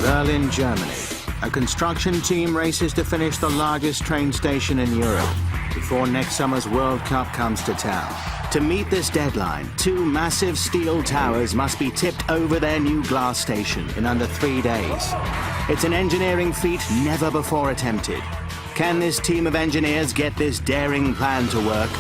Berlin, Germany. A construction team races to finish the largest train station in Europe before next summer's World Cup comes to town. To meet this deadline, 2 massive steel towers must be tipped over their new glass station in under 3 days. It's an engineering feat never before attempted. Can this team of engineers get this daring plan to work?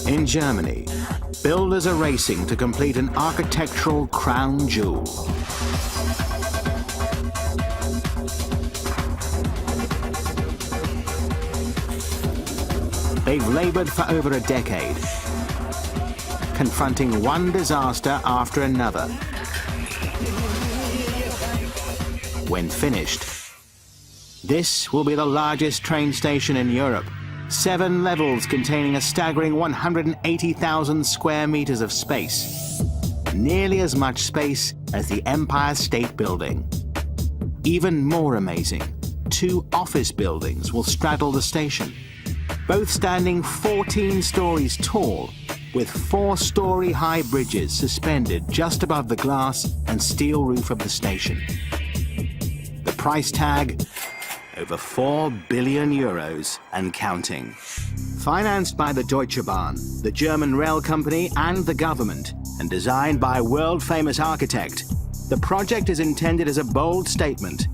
In Germany, builders are racing to complete an architectural crown jewel. They've labored for over a decade, confronting one disaster after another. When finished, this will be the largest train station in Europe. 7 levels containing a staggering 180,000 square meters of space. Nearly as much space as the Empire State Building. Even more amazing, 2 office buildings will straddle the station, both standing 14 stories tall, with 4-story high bridges suspended just above the glass and steel roof of the station. The price tag? Over 4 billion euros and counting. Financed by the Deutsche Bahn, the German rail company and the government, and designed by a world-famous architect, the project is intended as a bold statement.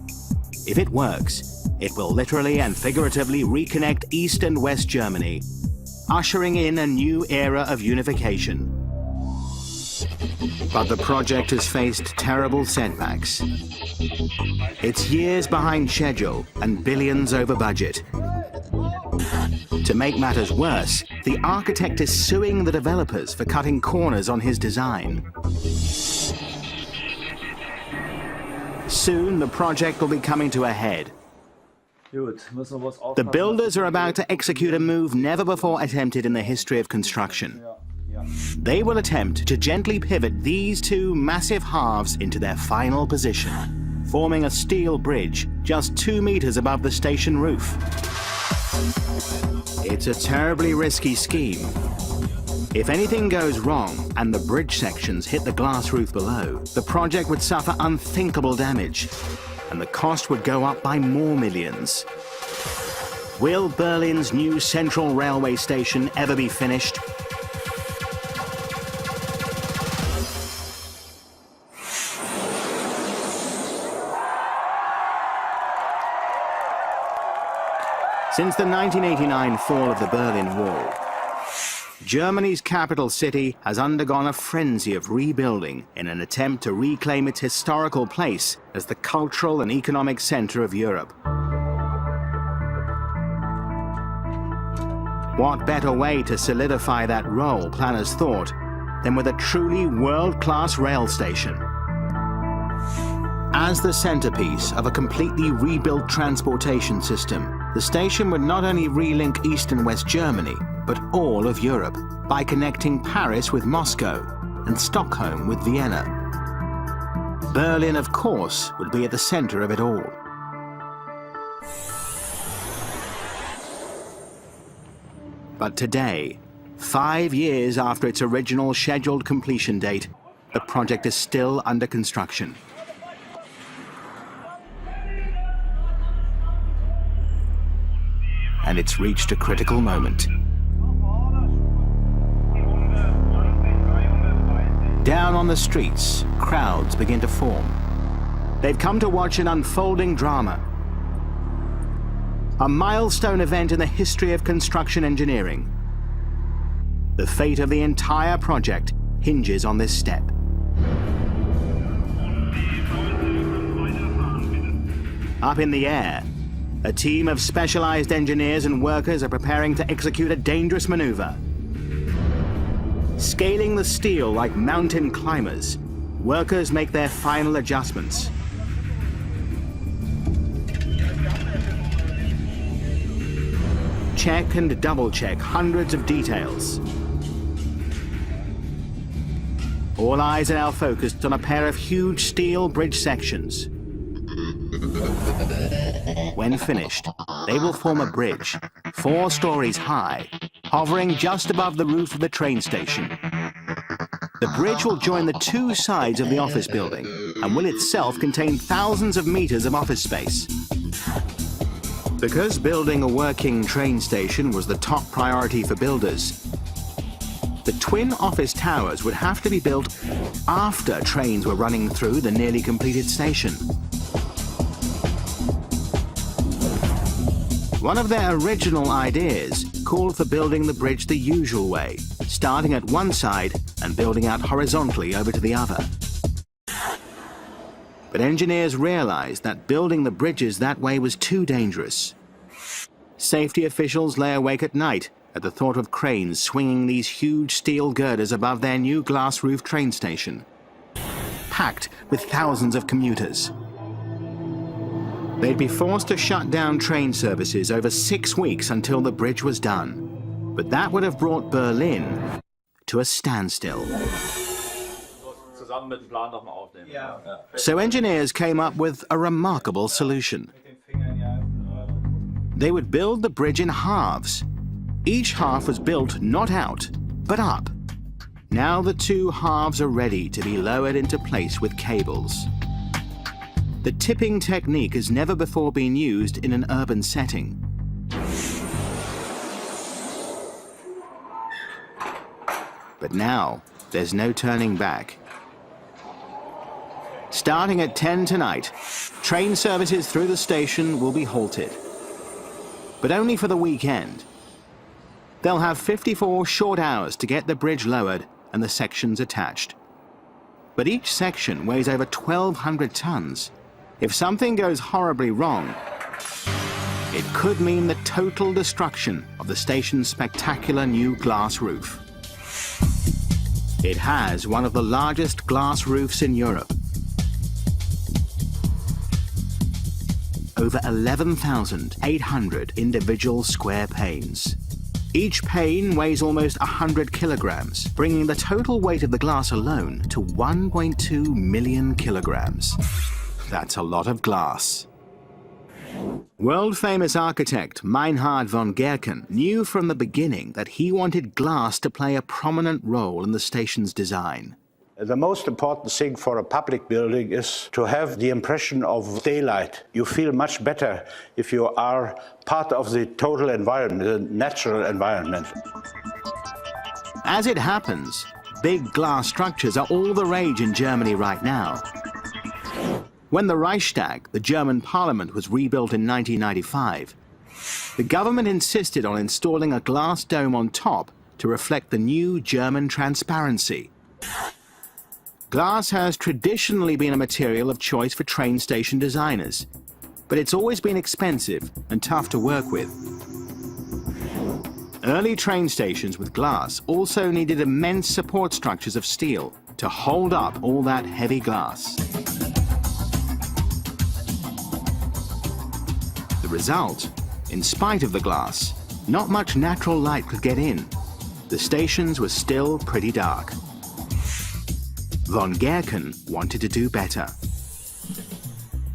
If it works, it will literally and figuratively reconnect East and West Germany, ushering in a new era of unification. But the project has faced terrible setbacks. It's years behind schedule and billions over budget. To make matters worse, the architect is suing the developers for cutting corners on his design. Soon, the project will be coming to a head. The builders are about to execute a move never before attempted in the history of construction. They will attempt to gently pivot these 2 massive halves into their final position, forming a steel bridge just 2 meters above the station roof. It's a terribly risky scheme. If anything goes wrong and the bridge sections hit the glass roof below, the project would suffer unthinkable damage, and the cost would go up by more millions. Will Berlin's new central railway station ever be finished? Since the 1989 fall of the Berlin Wall, Germany's capital city has undergone a frenzy of rebuilding in an attempt to reclaim its historical place as the cultural and economic center of Europe. What better way to solidify that role, planners thought, than with a truly world-class rail station? As the centerpiece of a completely rebuilt transportation system, the station would not only relink East and West Germany, but all of Europe, by connecting Paris with Moscow and Stockholm with Vienna. Berlin, of course, would be at the center of it all. But today, 5 years after its original scheduled completion date, the project is still under construction. And it's reached a critical moment. Down on the streets, crowds begin to form. They've come to watch an unfolding drama. A milestone event in the history of construction engineering. The fate of the entire project hinges on this step. Up in the air, a team of specialized engineers and workers are preparing to execute a dangerous maneuver. Scaling the steel like mountain climbers, workers make their final adjustments. Check and double-check hundreds of details. All eyes are now focused on a pair of huge steel bridge sections. When finished, they will form a bridge, 4 stories high, hovering just above the roof of the train station. The bridge will join the 2 sides of the office building and will itself contain thousands of meters of office space. Because building a working train station was the top priority for builders, the twin office towers would have to be built after trains were running through the nearly completed station. One of their original ideas called for building the bridge the usual way, starting at one side and building out horizontally over to the other. But engineers realized that building the bridges that way was too dangerous. Safety officials lay awake at night at the thought of cranes swinging these huge steel girders above their new glass-roof train station, packed with thousands of commuters. They'd be forced to shut down train services over 6 weeks until the bridge was done. But that would have brought Berlin to a standstill. So engineers came up with a remarkable solution. They would build the bridge in halves. Each half was built not out, but up. Now the 2 halves are ready to be lowered into place with cables. The tipping technique has never before been used in an urban setting. But now, there's no turning back. Starting at 10 tonight, train services through the station will be halted. But only for the weekend. They'll have 54 short hours to get the bridge lowered and the sections attached. But each section weighs over 1,200 tons. If something goes horribly wrong, it could mean the total destruction of the station's spectacular new glass roof. It has one of the largest glass roofs in Europe. Over 11,800 individual square panes. Each pane weighs almost 100 kilograms, bringing the total weight of the glass alone to 1.2 million kilograms. That's a lot of glass. World-famous architect Meinhard von Gerken knew from the beginning that he wanted glass to play a prominent role in the station's design. The most important thing for a public building is to have the impression of daylight. You feel much better if you are part of the total environment, the natural environment. As it happens, big glass structures are all the rage in Germany right now. When the Reichstag, the German parliament, was rebuilt in 1995, the government insisted on installing a glass dome on top to reflect the new German transparency. Glass has traditionally been a material of choice for train station designers, but it's always been expensive and tough to work with. Early train stations with glass also needed immense support structures of steel to hold up all that heavy glass. The result, in spite of the glass, not much natural light could get in. The stations were still pretty dark. Von Gerken wanted to do better.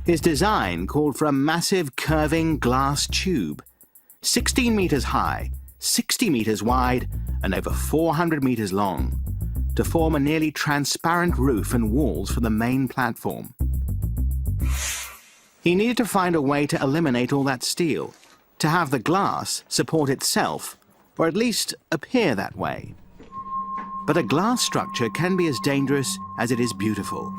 His design called for a massive curving glass tube, 16 meters high, 60 meters wide, and over 400 meters long, to form a nearly transparent roof and walls for the main platform. He needed to find a way to eliminate all that steel, to have the glass support itself, or at least appear that way. But a glass structure can be as dangerous as it is beautiful.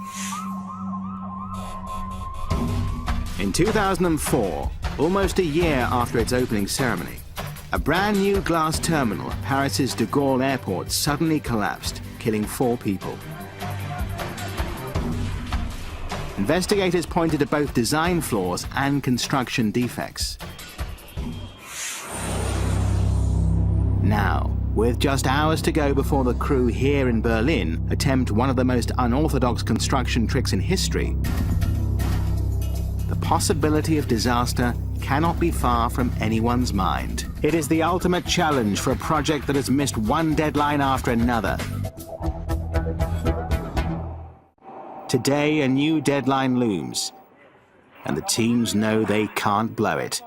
In 2004, almost a year after its opening ceremony, a brand new glass terminal at Paris's de Gaulle airport suddenly collapsed, killing 4 people. Investigators pointed to both design flaws and construction defects. Now, with just hours to go before the crew here in Berlin attempt one of the most unorthodox construction tricks in history, the possibility of disaster cannot be far from anyone's mind. It is the ultimate challenge for a project that has missed one deadline after another. Today, a new deadline looms, and the teams know they can't blow it.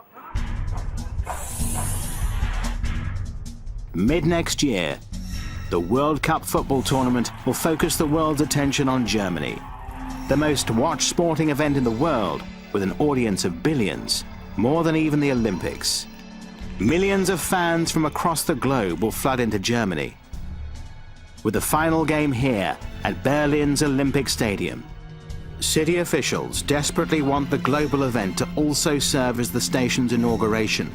Mid-next year, the World Cup football tournament will focus the world's attention on Germany, the most watched sporting event in the world with an audience of billions, more than even the Olympics. Millions of fans from across the globe will flood into Germany, with the final game here at Berlin's Olympic Stadium. City officials desperately want the global event to also serve as the station's inauguration.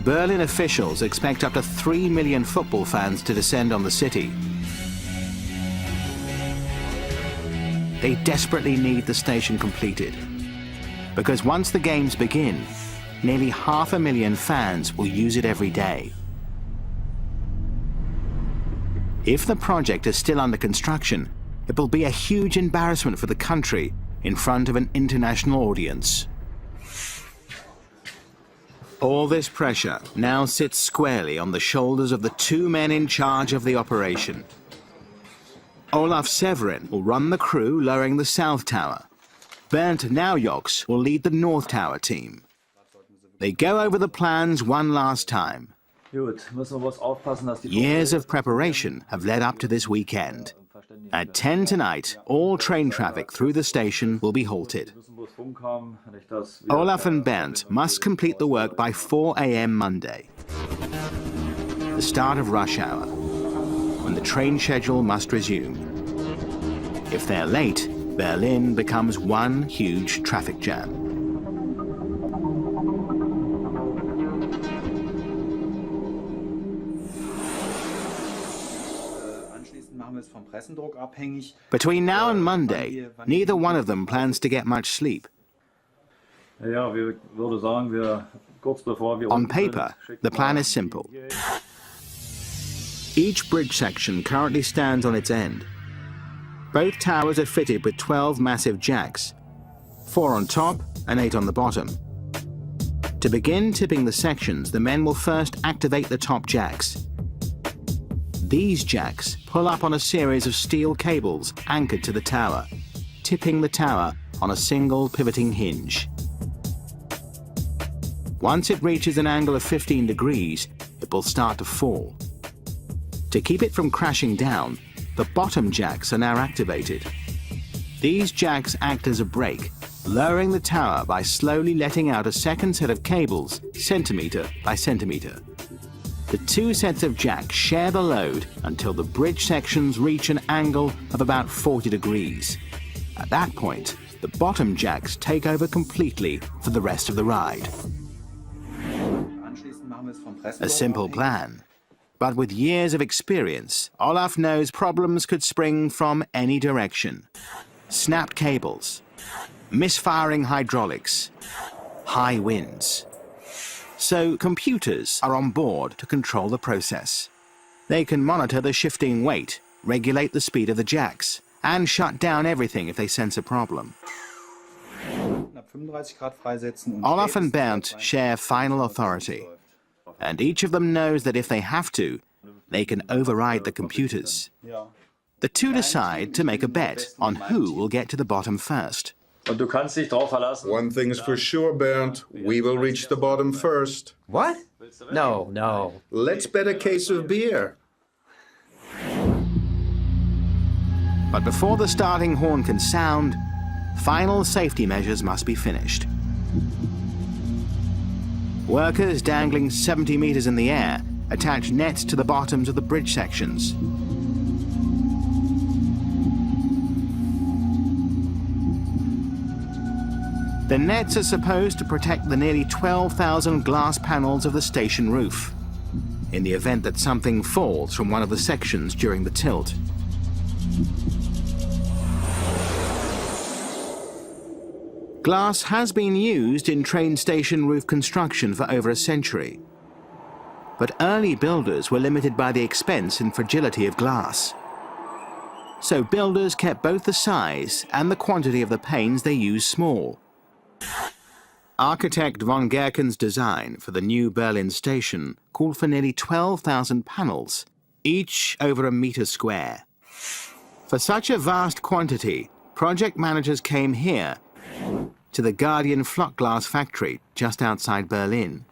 Berlin officials expect up to 3 million football fans to descend on the city. They desperately need the station completed, because once the games begin, nearly 500,000 fans will use it every day. If the project is still under construction, it will be a huge embarrassment for the country in front of an international audience. All this pressure now sits squarely on the shoulders of the two men in charge of the operation. Olaf Severin will run the crew lowering the South Tower. Bernd Naujoks will lead the North Tower team. They go over the plans one last time. Years of preparation have led up to this weekend. At 10 tonight, all train traffic through the station will be halted. Olaf and Bernd must complete the work by 4 a.m. Monday, the start of rush hour, when the train schedule must resume. If they're late, Berlin becomes one huge traffic jam. Between now and Monday, neither one of them plans to get much sleep. On paper, the plan is simple. Each bridge section currently stands on its end. Both towers are fitted with 12 massive jacks, 4 on top and 8 on the bottom. To begin tipping the sections, the men will first activate the top jacks. These jacks pull up on a series of steel cables anchored to the tower, tipping the tower on a single pivoting hinge. Once it reaches an angle of 15 degrees, it will start to fall. To keep it from crashing down, the bottom jacks are now activated. These jacks act as a brake, lowering the tower by slowly letting out a second set of cables, centimetre by centimetre. The two sets of jacks share the load until the bridge sections reach an angle of about 40 degrees. At that point, the bottom jacks take over completely for the rest of the ride. A simple plan, but with years of experience, Olaf knows problems could spring from any direction. Snapped cables, misfiring hydraulics, high winds. So computers are on board to control the process. They can monitor the shifting weight, regulate the speed of the jacks, and shut down everything if they sense a problem. Olaf and Bernd share final authority, and each of them knows that if they have to, they can override the computers. The two decide to make a bet on who will get to the bottom first. One thing's for sure, Bernd. We will reach the bottom first. What? No. Let's bet a case of beer. But before the starting horn can sound, final safety measures must be finished. Workers dangling 70 meters in the air attach nets to the bottoms of the bridge sections. The nets are supposed to protect the nearly 12,000 glass panels of the station roof, in the event that something falls from one of the sections during the tilt. Glass has been used in train station roof construction for over a century, but early builders were limited by the expense and fragility of glass. So builders kept both the size and the quantity of the panes they used small. Architect von Gerken's design for the new Berlin station called for nearly 12,000 panels, each over a metre square. For such a vast quantity, project managers came here to the Guardian Flock Glass factory just outside Berlin.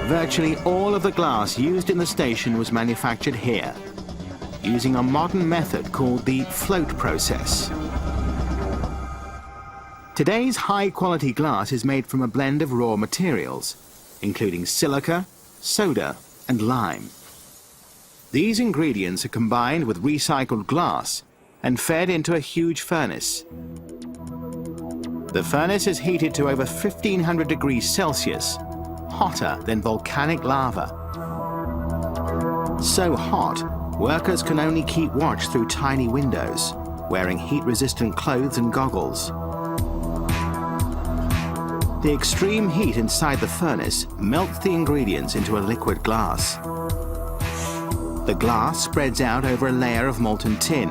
Virtually all of the glass used in the station was manufactured here, using a modern method called the float process. Today's high-quality glass is made from a blend of raw materials, including silica, soda, and lime. These ingredients are combined with recycled glass and fed into a huge furnace. The furnace is heated to over 1500 degrees Celsius, hotter than volcanic lava. So hot, workers can only keep watch through tiny windows, wearing heat-resistant clothes and goggles. The extreme heat inside the furnace melts the ingredients into a liquid glass. The glass spreads out over a layer of molten tin.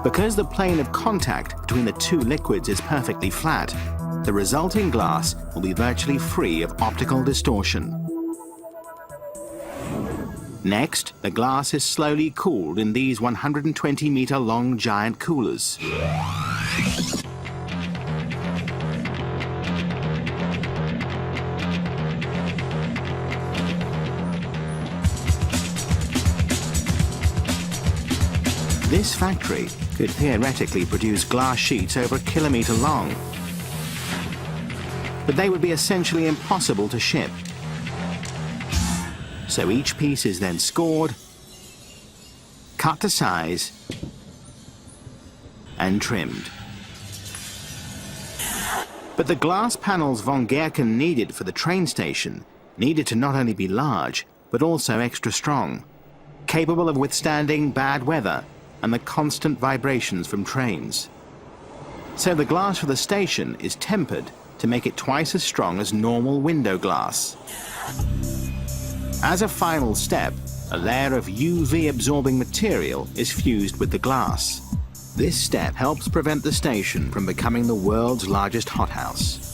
Because the plane of contact between the two liquids is perfectly flat, the resulting glass will be virtually free of optical distortion. Next, the glass is slowly cooled in these 120-meter-long giant coolers. This factory could theoretically produce glass sheets over a kilometer long, but they would be essentially impossible to ship. So each piece is then scored, cut to size, and trimmed. But the glass panels von Gerken needed for the train station needed to not only be large, but also extra strong, capable of withstanding bad weather and the constant vibrations from trains. So the glass for the station is tempered to make it twice as strong as normal window glass. As a final step, a layer of UV-absorbing material is fused with the glass. This step helps prevent the station from becoming the world's largest hothouse.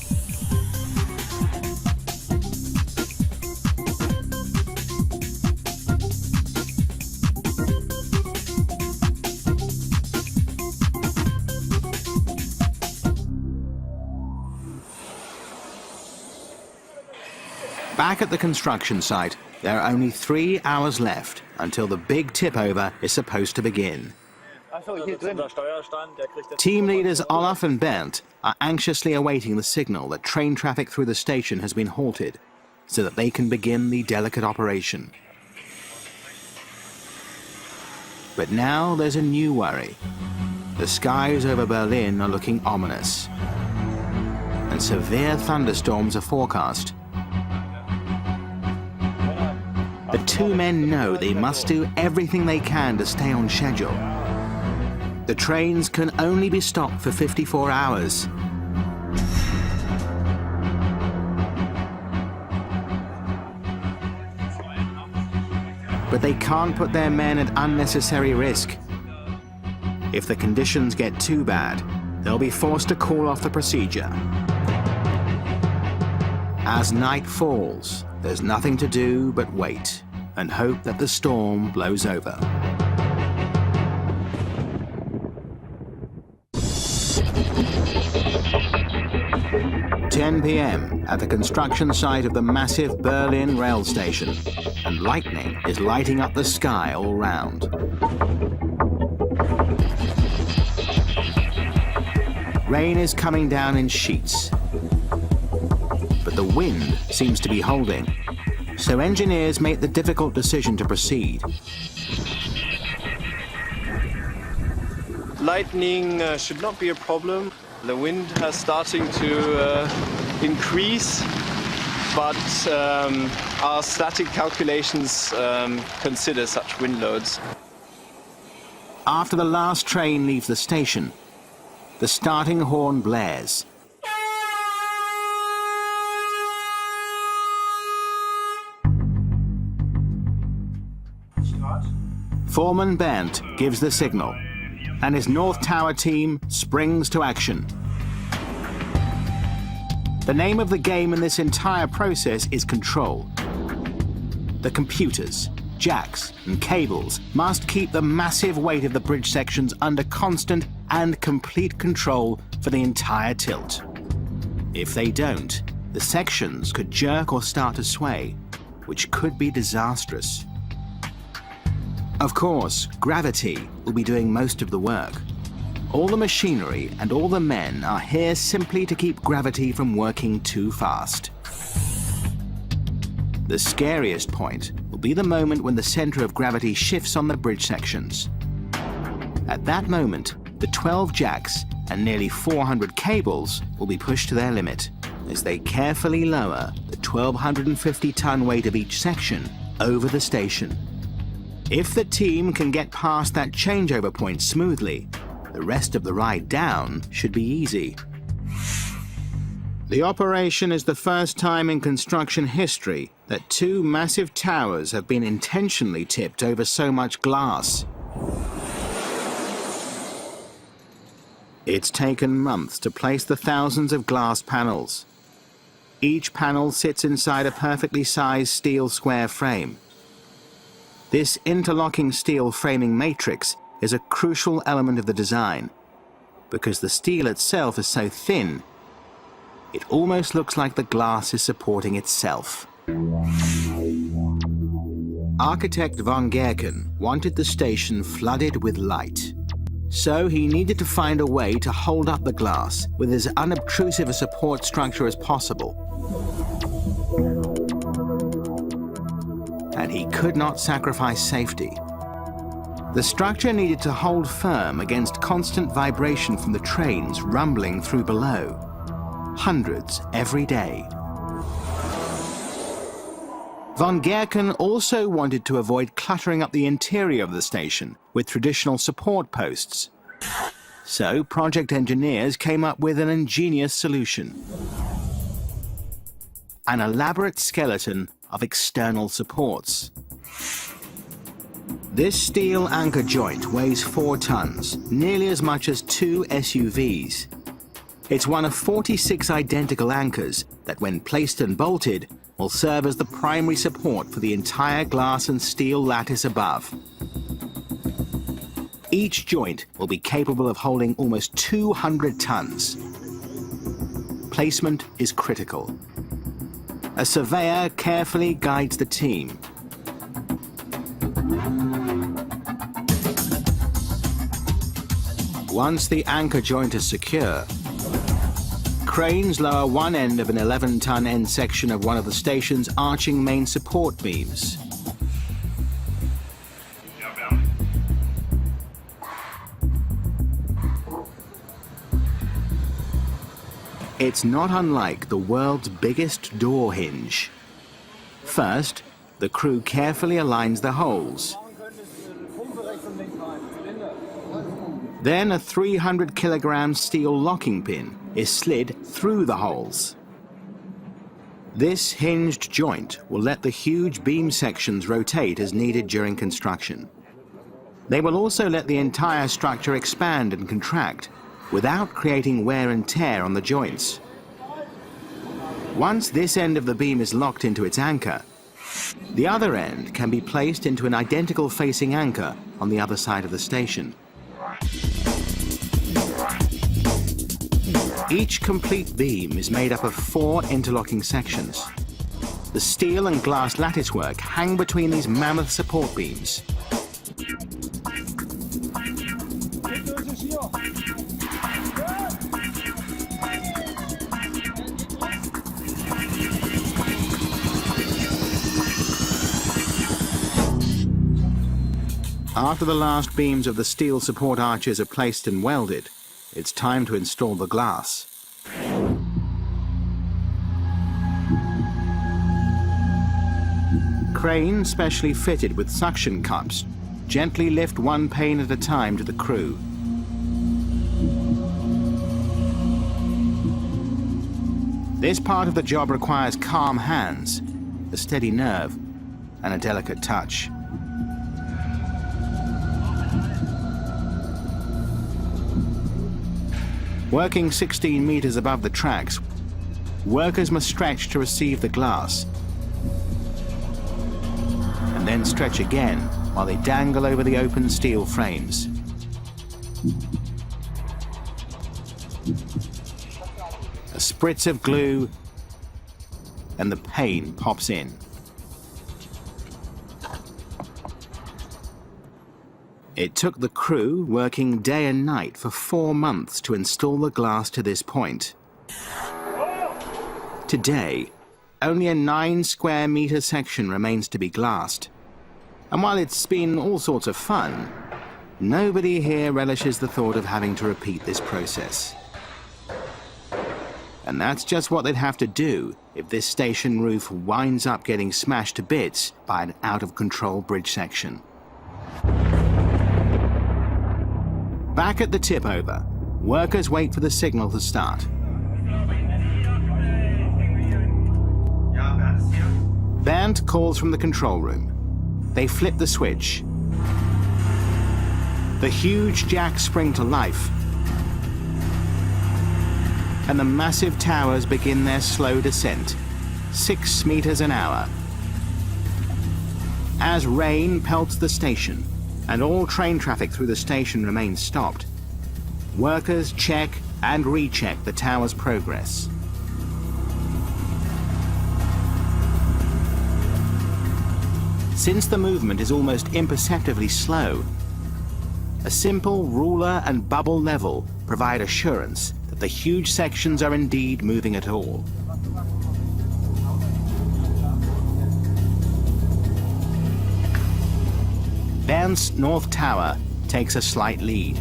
Back at the construction site, there are only 3 hours left until the big tip-over is supposed to begin. Team leaders Olaf and Bernd are anxiously awaiting the signal that train traffic through the station has been halted so that they can begin the delicate operation. But now there's a new worry. The skies over Berlin are looking ominous, and severe thunderstorms are forecast. The two men know they must do everything they can to stay on schedule. The trains can only be stopped for 54 hours. But they can't put their men at unnecessary risk. If the conditions get too bad, they'll be forced to call off the procedure. As night falls, there's nothing to do but wait and hope that the storm blows over. "10 p.m. at the construction site of the massive Berlin rail station, and lightning is lighting up the sky all round. Rain is coming down in sheets, but the wind seems to be holding, so engineers make the difficult decision to proceed. Lightning should not be a problem. The wind has starting to increase, but our static calculations consider such wind loads. After the last train leaves the station, the starting horn blares. Foreman Bernd gives the signal, and his North Tower team springs to action. The name of the game in this entire process is control. The computers, jacks and cables must keep the massive weight of the bridge sections under constant and complete control for the entire tilt. If they don't, the sections could jerk or start to sway, which could be disastrous. Of course, gravity will be doing most of the work. All the machinery and all the men are here simply to keep gravity from working too fast. The scariest point will be the moment when the center of gravity shifts on the bridge sections. At that moment, the 12 jacks and nearly 400 cables will be pushed to their limit as they carefully lower the 1,250-ton weight of each section over the station. If the team can get past that changeover point smoothly, the rest of the ride down should be easy. The operation is the first time in construction history that two massive towers have been intentionally tipped over so much glass. It's taken months to place the thousands of glass panels. Each panel sits inside a perfectly sized steel square frame. This interlocking steel framing matrix is a crucial element of the design because the steel itself is so thin, it almost looks like the glass is supporting itself. Architect von Gerken wanted the station flooded with light. So he needed to find a way to hold up the glass with as unobtrusive a support structure as possible. And he could not sacrifice safety. The structure needed to hold firm against constant vibration from the trains rumbling through below. Hundreds every day. Von Gerken also wanted to avoid cluttering up the interior of the station with traditional support posts. So project engineers came up with an ingenious solution. An elaborate skeleton of external supports. This steel anchor joint weighs 4 tons, nearly as much as 2 SUVs. It's one of 46 identical anchors that, when placed and bolted, will serve as the primary support for the entire glass and steel lattice above. Each joint will be capable of holding almost 200 tons. Placement is critical. A surveyor carefully guides the team. Once the anchor joint is secure, cranes lower one end of an 11-ton end section of one of the station's arching main support beams. It's not unlike the world's biggest door hinge. First, the crew carefully aligns the holes. Then a 300-kilogram steel locking pin is slid through the holes. This hinged joint will let the huge beam sections rotate as needed during construction. They will also let the entire structure expand and contract without creating wear and tear on the joints. Once this end of the beam is locked into its anchor, the other end can be placed into an identical facing anchor on the other side of the station. Each complete beam is made up of 4 interlocking sections. The steel and glass latticework hang between these mammoth support beams. After the last beams of the steel support arches are placed and welded, it's time to install the glass. Cranes specially fitted with suction cups gently lift one pane at a time to the crew. This part of the job requires calm hands, a steady nerve, and a delicate touch. Working 16 meters above the tracks, workers must stretch to receive the glass. and stretch again while they dangle over the open steel frames. A spritz of glue, and the pane pops in. It took the crew working day and night for 4 months to install the glass to this point. Today, only a 9 square meter section remains to be glassed. And while it's been all sorts of fun, nobody here relishes the thought of having to repeat this process. And that's just what they'd have to do if this station roof winds up getting smashed to bits by an out-of-control bridge section. Back at the tip-over, workers wait for the signal to start. Bernd calls from the control room. They flip the switch. The huge jacks spring to life, and the massive towers begin their slow descent, 6 meters an hour. As rain pelts the station, and all train traffic through the station remains stopped, workers check and recheck the tower's progress. Since the movement is almost imperceptibly slow, a simple ruler and bubble level provide assurance that the huge sections are indeed moving at all. Bern's North Tower takes a slight lead.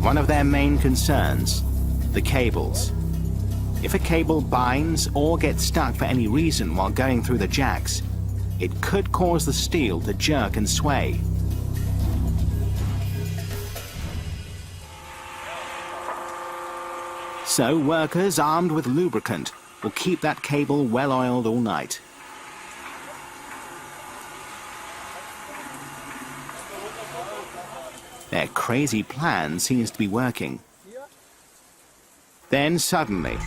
One of their main concerns, the cables. If a cable binds or gets stuck for any reason while going through the jacks, it could cause the steel to jerk and sway. So workers armed with lubricant will keep that cable well oiled all night. Their crazy plan seems to be working. Then suddenly,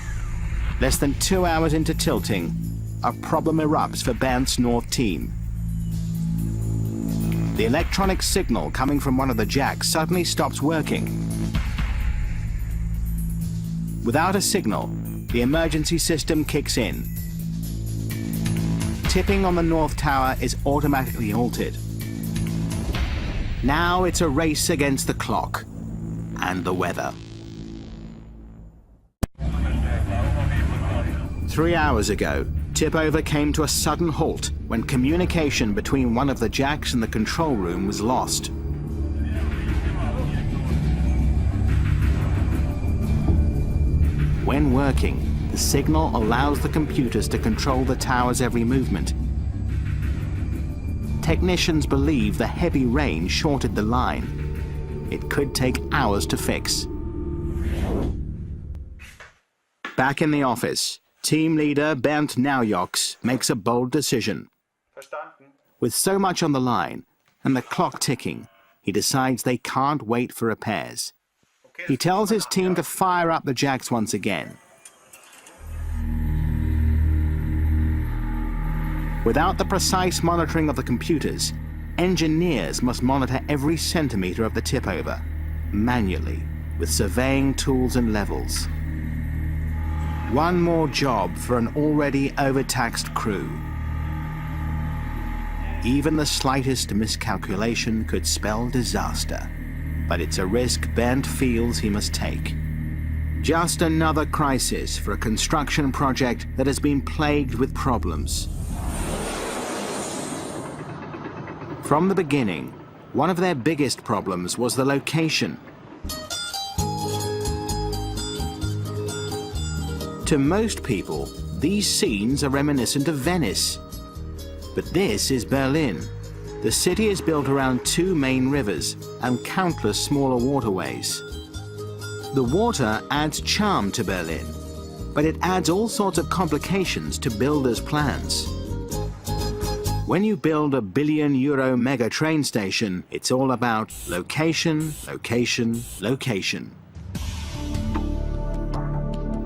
less than 2 hours into tilting, a problem erupts for Bern's North team. The electronic signal coming from one of the jacks suddenly stops working. Without a signal, the emergency system kicks in. Tipping on the North Tower is automatically halted. Now it's a race against the clock and the weather. 3 hours ago, tip-over came to a sudden halt when communication between one of the jacks and the control room was lost. When working, the signal allows the computers to control the tower's every movement. Technicians believe the heavy rain shorted the line. It could take hours to fix. Back in the office, team leader Bernd Naujoks makes a bold decision. With so much on the line and the clock ticking, he decides they can't wait for repairs. He tells his team to fire up the jacks once again. Without the precise monitoring of the computers, engineers must monitor every centimeter of the tip-over, manually, with surveying tools and levels. One more job for an already overtaxed crew. Even the slightest miscalculation could spell disaster, but it's a risk Bernd feels he must take. Just another crisis for a construction project that has been plagued with problems. From the beginning, one of their biggest problems was the location. To most people, these scenes are reminiscent of Venice. But this is Berlin. The city is built around 2 main rivers and countless smaller waterways. The water adds charm to Berlin, but it adds all sorts of complications to builders' plans. When you build a billion-euro mega train station, it's all about location, location, location.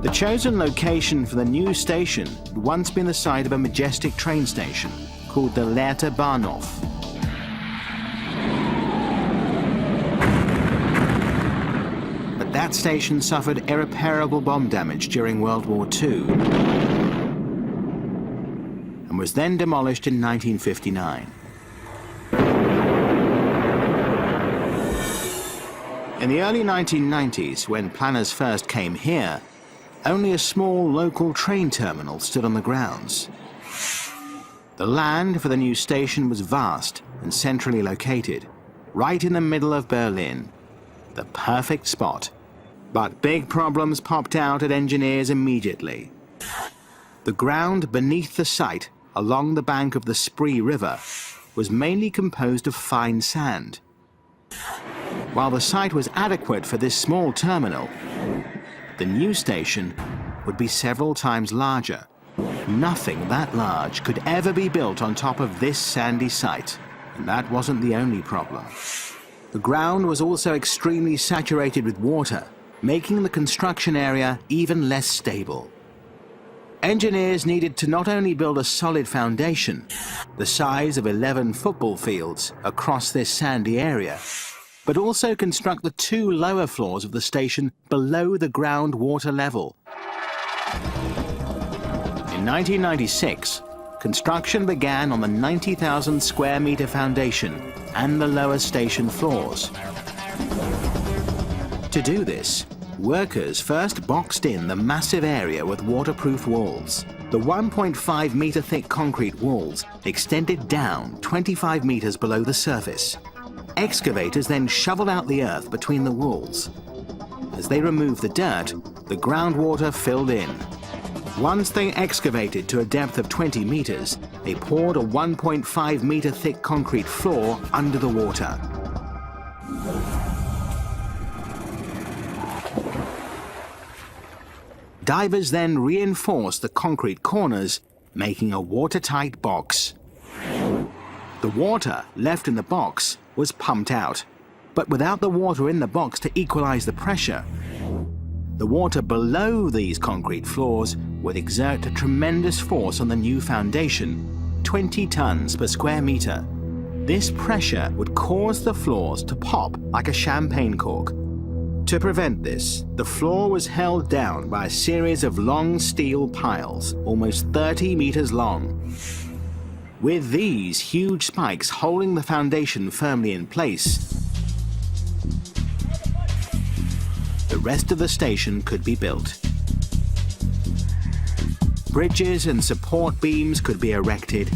The chosen location for the new station had once been the site of a majestic train station called the Lehrter Bahnhof. But that station suffered irreparable bomb damage during World War II and was then demolished in 1959. In the early 1990s, when planners first came here, only a small local train terminal stood on the grounds. The land for the new station was vast and centrally located, right in the middle of Berlin, the perfect spot. But big problems popped out at engineers immediately. The ground beneath the site, along the bank of the Spree River, was mainly composed of fine sand. While the site was adequate for this small terminal, the new station would be several times larger. Nothing that large could ever be built on top of this sandy site, and that wasn't the only problem. The ground was also extremely saturated with water, making the construction area even less stable. Engineers needed to not only build a solid foundation, the size of 11 football fields across this sandy area, but also construct the 2 lower floors of the station below the groundwater level. In 1996, construction began on the 90,000 square meter foundation and the lower station floors. To do this, workers first boxed in the massive area with waterproof walls. The 1.5 meter thick concrete walls extended down 25 meters below the surface. Excavators then shoveled out the earth between the walls. As they removed the dirt, the groundwater filled in. Once they excavated to a depth of 20 meters, they poured a 1.5 meter thick concrete floor under the water. Divers then reinforced the concrete corners, making a watertight box. The water left in the box was pumped out, but without the water in the box to equalize the pressure, the water below these concrete floors would exert a tremendous force on the new foundation, 20 tons per square meter. This pressure would cause the floors to pop like a champagne cork. To prevent this, the floor was held down by a series of long steel piles, almost 30 meters long. With these huge spikes holding the foundation firmly in place, the rest of the station could be built. Bridges and support beams could be erected,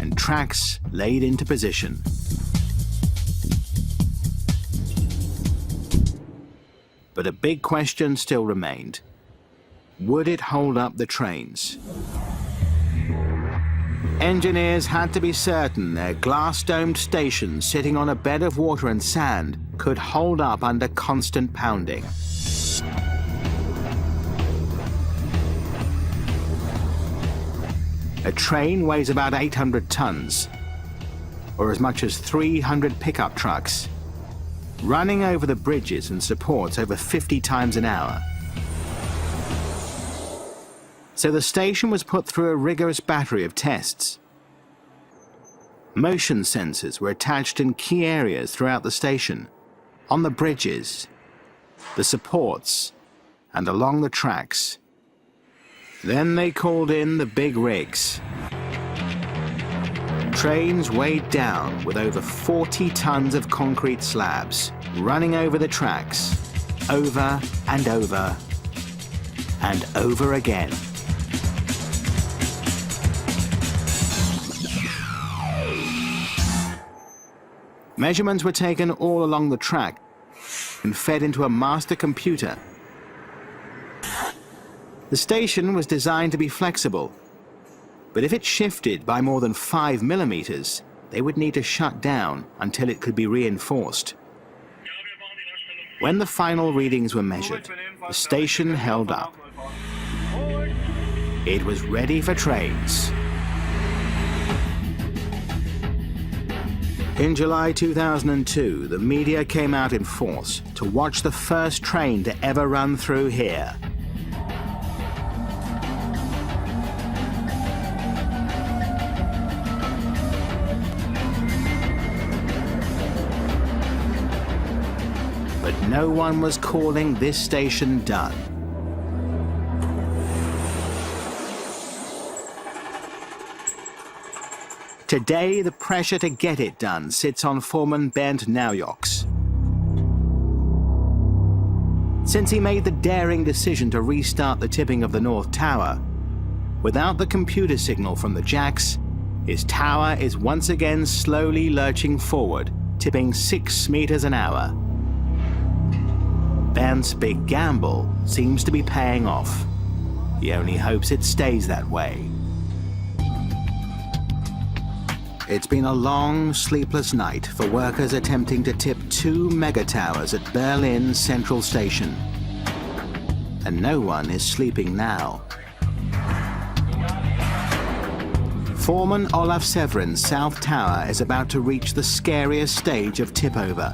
and tracks laid into position. But a big question still remained. Would it hold up the trains? Engineers had to be certain their glass-domed station sitting on a bed of water and sand could hold up under constant pounding. A train weighs about 800 tons, or as much as 300 pickup trucks, running over the bridges and supports over 50 times an hour. So the station was put through a rigorous battery of tests. Motion sensors were attached in key areas throughout the station, on the bridges, the supports, and along the tracks. Then they called in the big rigs. Trains weighed down with over 40 tons of concrete slabs, running over the tracks, over and over and over again. Measurements were taken all along the track and fed into a master computer. The station was designed to be flexible, but if it shifted by more than 5 millimeters, they would need to shut down until it could be reinforced. When the final readings were measured, the station held up. It was ready for trains. In July 2002, the media came out in force to watch the first train to ever run through here. But no one was calling this station done. Today, the pressure to get it done sits on foreman Bernd Naujoks. Since he made the daring decision to restart the tipping of the North Tower, without the computer signal from the jacks, his tower is once again slowly lurching forward, tipping 6 meters an hour. Bernd's big gamble seems to be paying off. He only hopes it stays that way. It's been a long, sleepless night for workers attempting to tip 2 megatowers at Berlin Central Station. And no one is sleeping now. Foreman Olaf Severin's South Tower is about to reach the scariest stage of tip-over,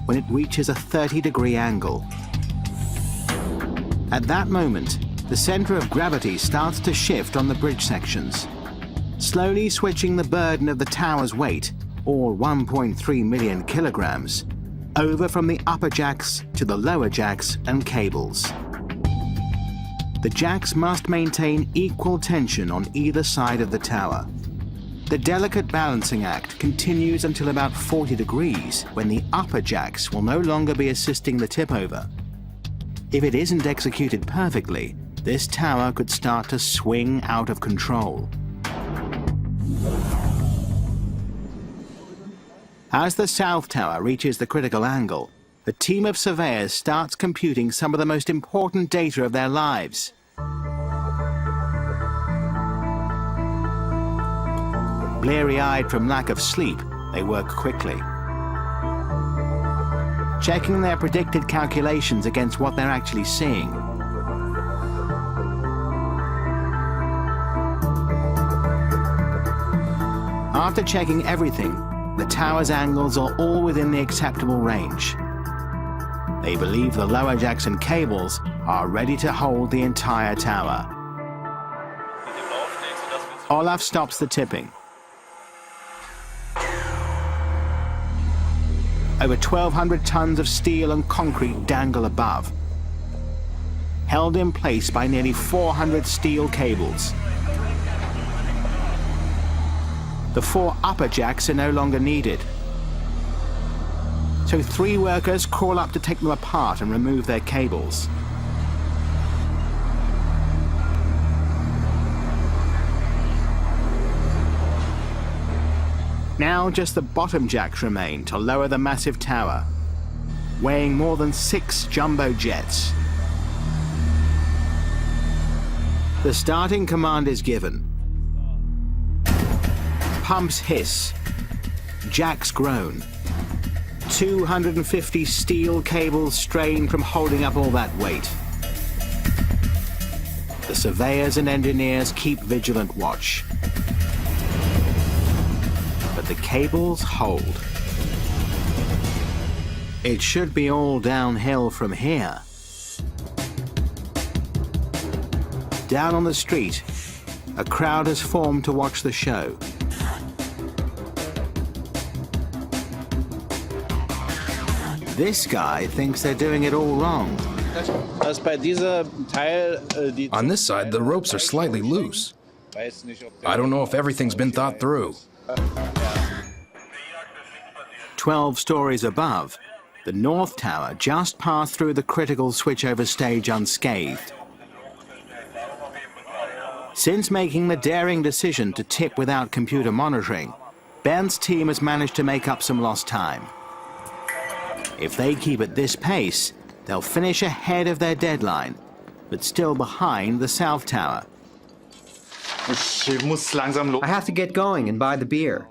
when it reaches a 30-degree angle. At that moment, the center of gravity starts to shift on the bridge sections, slowly switching the burden of the tower's weight, or 1.3 million kilograms, over from the upper jacks to the lower jacks and cables. The jacks must maintain equal tension on either side of the tower. The delicate balancing act continues until about 40 degrees, when the upper jacks will no longer be assisting the tip-over. If it isn't executed perfectly, this tower could start to swing out of control. As the South Tower reaches the critical angle, a team of surveyors starts computing some of the most important data of their lives. Bleary-eyed from lack of sleep, they work quickly, checking their predicted calculations against what they're actually seeing. After checking everything, the tower's angles are all within the acceptable range. They believe the lower jacks and cables are ready to hold the entire tower. Olaf stops the tipping. Over 1,200 tons of steel and concrete dangle above, held in place by nearly 400 steel cables. The 4 upper jacks are no longer needed, so 3 workers crawl up to take them apart and remove their cables. Now just the bottom jacks remain to lower the massive tower, weighing more than 6 jumbo jets. The starting command is given. Pumps hiss, jacks groan. 250 steel cables strain from holding up all that weight. The surveyors and engineers keep vigilant watch. But the cables hold. It should be all downhill from here. Down on the street, a crowd has formed to watch the show. This guy thinks they're doing it all wrong. On this side, the ropes are slightly loose. I don't know if everything's been thought through. 12 stories above, the North Tower just passed through the critical switchover stage unscathed. Since making the daring decision to tip without computer monitoring, Bernd's team has managed to make up some lost time. If they keep at this pace, they'll finish ahead of their deadline, but still behind the South Tower. I have to get going and buy the beer.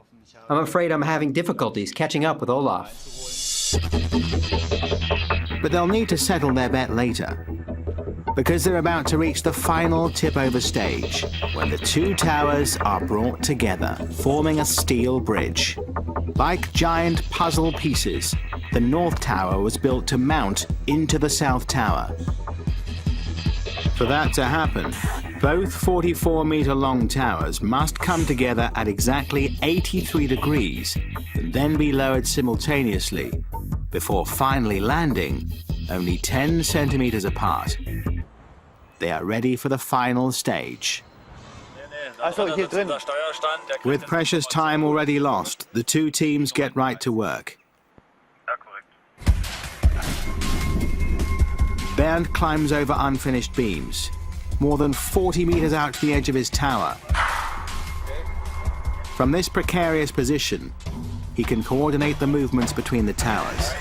I'm afraid I'm having difficulties catching up with Olaf. But they'll need to settle their bet later, because they're about to reach the final tip-over stage, when the 2 towers are brought together, forming a steel bridge. Like giant puzzle pieces, the North Tower was built to mount into the South Tower. For that to happen, both 44-meter-long towers must come together at exactly 83 degrees and then be lowered simultaneously before finally landing only 10 centimeters apart. They are ready for the final stage. With precious time already lost, the two teams get right to work. Bernd climbs over unfinished beams, more than 40 meters out to the edge of his tower. From this precarious position, he can coordinate the movements between the towers.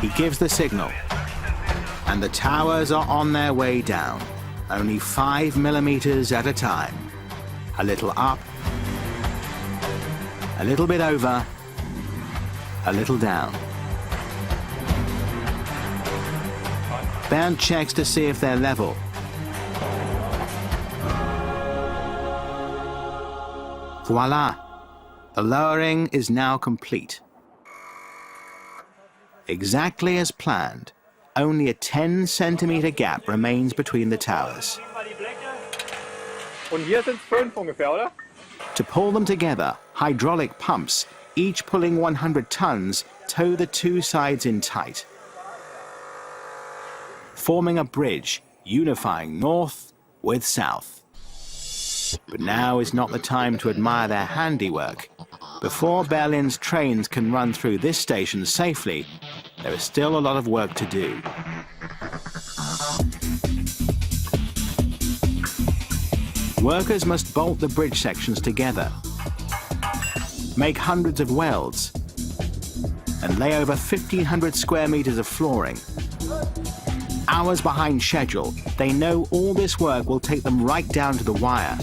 He gives the signal, and the towers are on their way down, only 5 millimeters at a time. A little up, a little bit over, a little down. Bernd checks to see if they're level. Voila! The lowering is now complete. Exactly as planned, only a 10-centimeter gap remains between the towers. Und hier sind es 5 ungefähr, oder? To pull them together, hydraulic pumps, each pulling 100 tons, tow the two sides in tight, forming a bridge unifying north with south. But now is not the time to admire their handiwork. Before Berlin's trains can run through this station safely, there is still a lot of work to do. Workers must bolt the bridge sections together, make hundreds of welds, and lay over 1,500 square meters of flooring. Hours behind schedule, they know all this work will take them right down to the wire.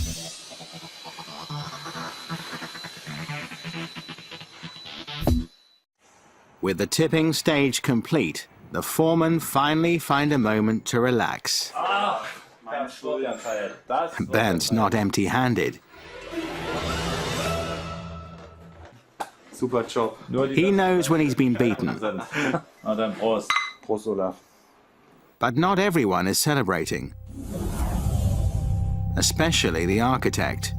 With the tipping stage complete, the foremen finally find a moment to relax. Bernd's not empty-handed. Super job. He knows when he's been beaten. But not everyone is celebrating, especially the architect.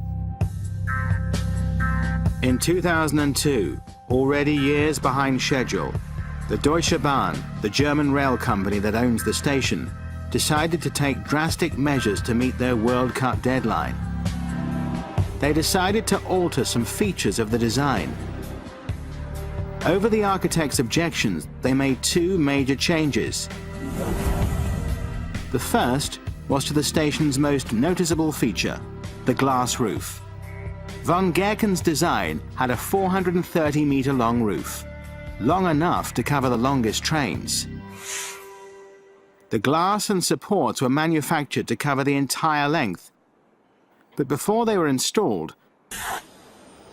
In 2002, already years behind schedule, the Deutsche Bahn, the German rail company that owns the station, decided to take drastic measures to meet their World Cup deadline. They decided to alter some features of the design. Over the architect's objections, they made two major changes. The first was to the station's most noticeable feature, the glass roof. Von Gerken's design had a 430-meter-long roof, long enough to cover the longest trains. The glass and supports were manufactured to cover the entire length, but before they were installed,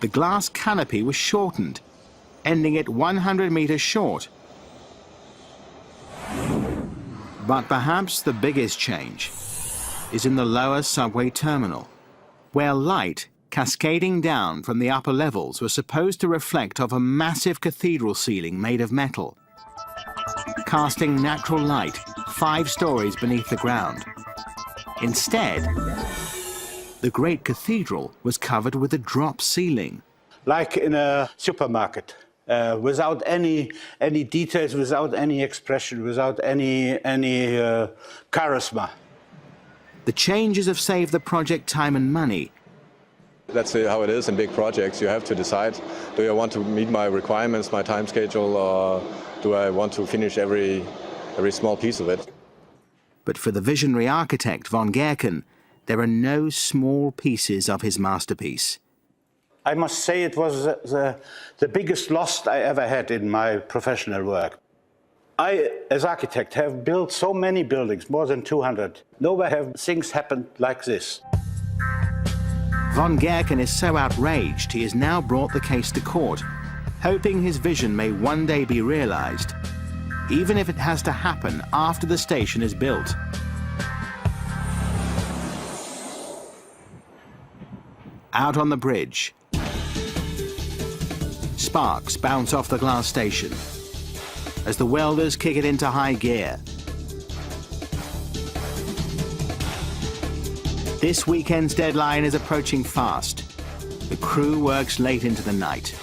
the glass canopy was shortened, ending it 100 meters short. But perhaps the biggest change is in the lower subway terminal, where light cascading down from the upper levels was supposed to reflect off a massive cathedral ceiling made of metal, casting natural light 5 stories beneath the ground. Instead, the great cathedral was covered with a drop ceiling. Like in a supermarket, without any details, without any expression, without any charisma. The changes have saved the project time and money. That's how it is in big projects. You have to decide, do I want to meet my requirements, my time schedule, or do I want to finish every small piece of it? But for the visionary architect, von Gerken, there are no small pieces of his masterpiece. I must say it was the biggest loss I ever had in my professional work. I, as architect, have built so many buildings, more than 200. Nowhere have things happened like this. Von Gerken is so outraged he has now brought the case to court, hoping his vision may one day be realized, even if it has to happen after the station is built. out on the bridge. Sparks bounce off the glass station as the welders kick it into high gear. This weekend's deadline is approaching fast. The crew works late into the night.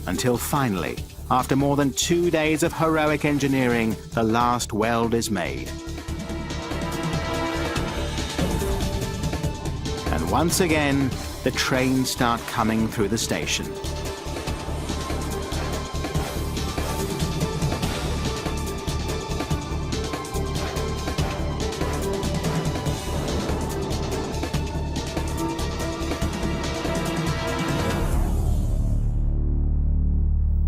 Until finally, after more than 2 days of heroic engineering, the last weld is made. And once again, the trains start coming through the station.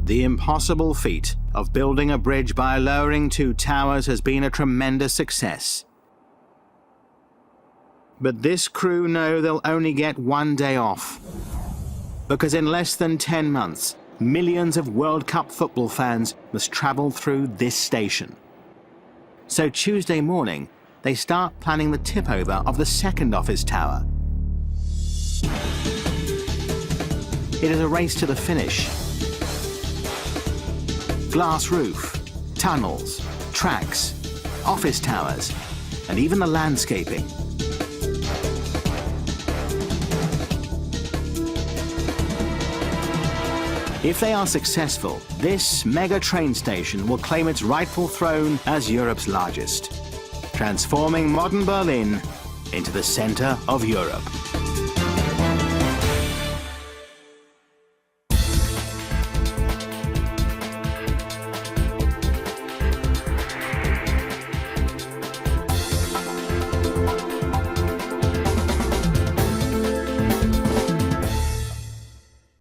The impossible feat of building a bridge by lowering 2 towers has been a tremendous success. But this crew know they'll only get 1 day off, because in less than 10 months, millions of World Cup football fans must travel through this station. So Tuesday morning, they start planning the tip-over of the second office tower. It is a race to the finish. Glass roof, tunnels, tracks, office towers, and even the landscaping. If they are successful, this mega train station will claim its rightful throne as Europe's largest, transforming modern Berlin into the center of Europe.